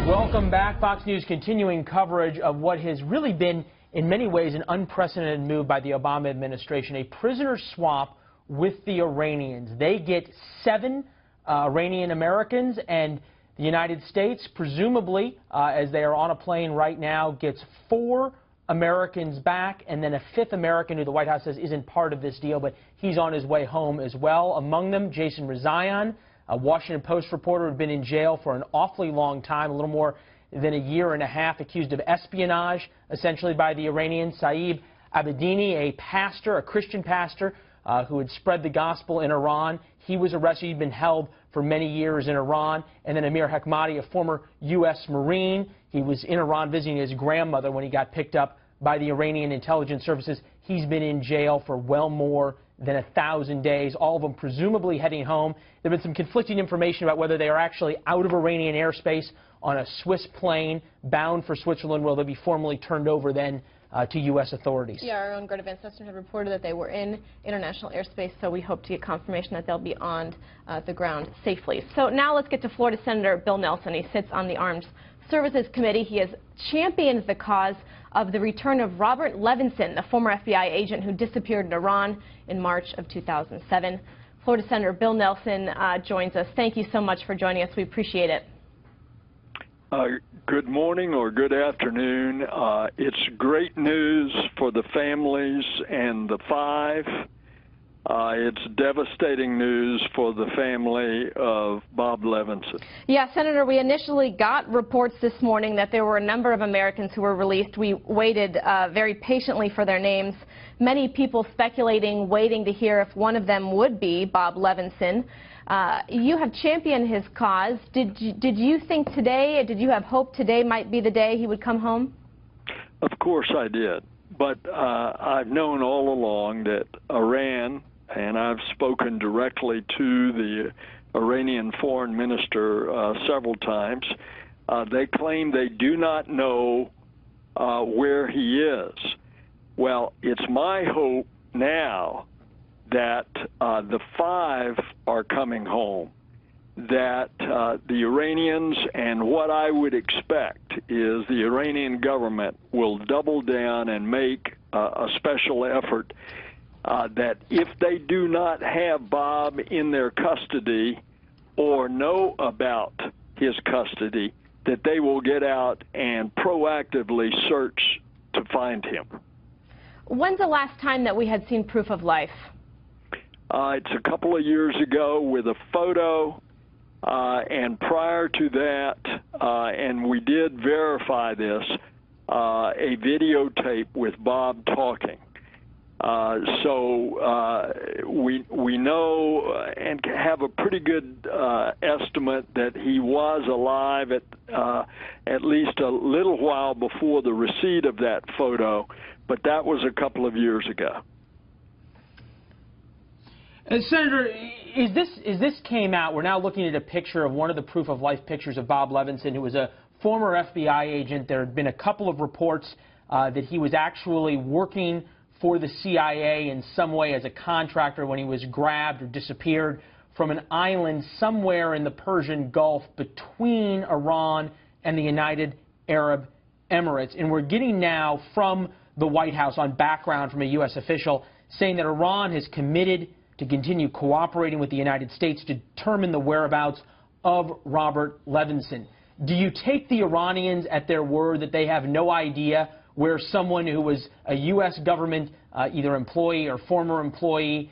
Welcome back. Fox News continuing coverage of what has really been, in many ways, an unprecedented move by the Obama administration, a prisoner swap with the Iranians. They get 7 Iranian Americans, and the United States, presumably, as they are on a plane right now, gets 4 Americans back, and then a 5th American who the White House says isn't part of this deal, but he's on his way home as well. Among them, Jason Rezaian, a Washington Post reporter who had been in jail for an awfully long time, a little more than a year and a half, accused of espionage, essentially by the Iranians. Saeed Abedini, a pastor, a Christian pastor, who had spread the gospel in Iran. He was arrested. He'd been held for many years in Iran. And then Amir Hekmati, a former U.S. Marine. He was in Iran visiting his grandmother when he got picked up by the Iranian intelligence services. He's been in jail for well more than 1,000 days, all of them presumably heading home. There have been some conflicting information about whether they are actually out of Iranian airspace on a Swiss plane bound for Switzerland. Will they be formally turned over then to U.S. authorities? Yeah, our own Greta Van Susteren had reported that they were in international airspace, so we hope to get confirmation that they'll be on the ground safely. So now let's get to Florida Senator Bill Nelson. He sits on the Armed Services Committee. He has championed the cause of the return of Robert Levinson, the former FBI agent who disappeared in Iran in March of 2007. Florida Senator Bill Nelson joins us. Thank you so much for joining us. We appreciate it. Good morning or good afternoon. It's great news for the families and the 5. It's devastating news for the family of Bob Levinson. Yeah, Senator, we initially got reports this morning that there were a number of Americans who were released. We waited very patiently for their names. Many people speculating, waiting to hear if one of them would be Bob Levinson. You have championed his cause. Did you think today, did you have hope today might be the day he would come home? Of course I did. But I've known all along that Iran, and I've spoken directly to the Iranian foreign minister several times, they claim they do not know where he is. Well, it's my hope now that the 5 are coming home, that the Iranians, and what I would expect is the Iranian government will double down and make a special effort that if they do not have Bob in their custody or know about his custody, that they will get out and proactively search to find him. When's the last time that we had seen proof of life? It's a couple of years ago with a photo, and prior to that, and we did verify this, a videotape with Bob talking. So we know and have a pretty good estimate that he was alive at least a little while before the receipt of that photo, but that was a couple of years ago. Senator, as this came out, we're now looking at a picture of one of the proof of life pictures of Bob Levinson, who was a former FBI agent. There had been a couple of reports that he was actually working for the CIA in some way as a contractor when he was grabbed or disappeared from an island somewhere in the Persian Gulf between Iran and the United Arab Emirates. And we're getting now from the White House on background from a U.S. official saying that Iran has committed to continue cooperating with the United States to determine the whereabouts of Robert Levinson. Do you take the Iranians at their word that they have no idea where someone who was a U.S. government either employee or former employee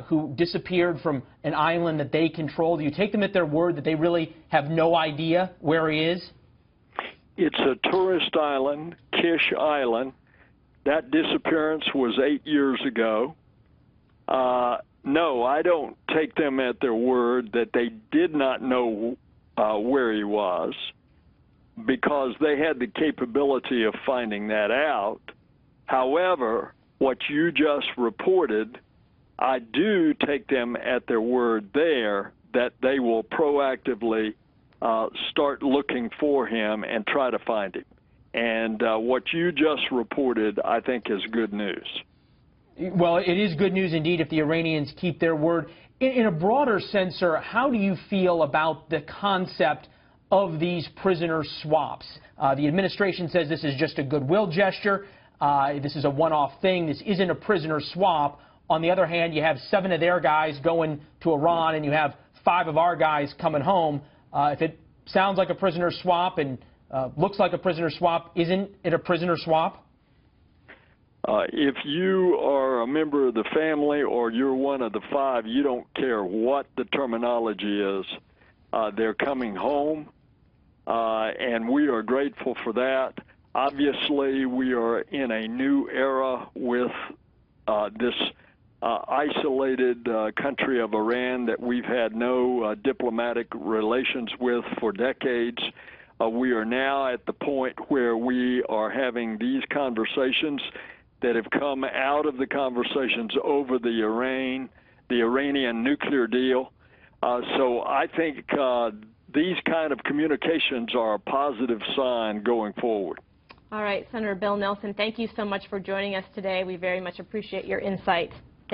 who disappeared from an island that they control? Do you take them at their word that they really have no idea where he is? It's a tourist island, Kish Island. That disappearance was 8 years ago. No, I don't take them at their word that they did not know where he was, because they had the capability of finding that out. However, what you just reported, I do take them at their word there that they will proactively start looking for him and try to find him. And what you just reported, I think, is good news. Well, it is good news indeed if the Iranians keep their word. In a broader sense, sir, how do you feel about the concept of these prisoner swaps. The administration says this is just a goodwill gesture. This is a one-off thing. This isn't a prisoner swap. On the other hand, you have 7 of their guys going to Iran, and you have 5 of our guys coming home. If it sounds like a prisoner swap and looks like a prisoner swap, isn't it a prisoner swap? If you are a member of the family or you're one of the 5, you don't care what the terminology is. They're coming home, and we are grateful for that. Obviously, we are in a new era with this isolated country of Iran that we've had no diplomatic relations with for decades. We are now at the point where we are having these conversations that have come out of the conversations over the Iranian nuclear deal. So I think these kind of communications are a positive sign going forward. All right, Senator Bill Nelson, thank you so much for joining us today. We very much appreciate your insight.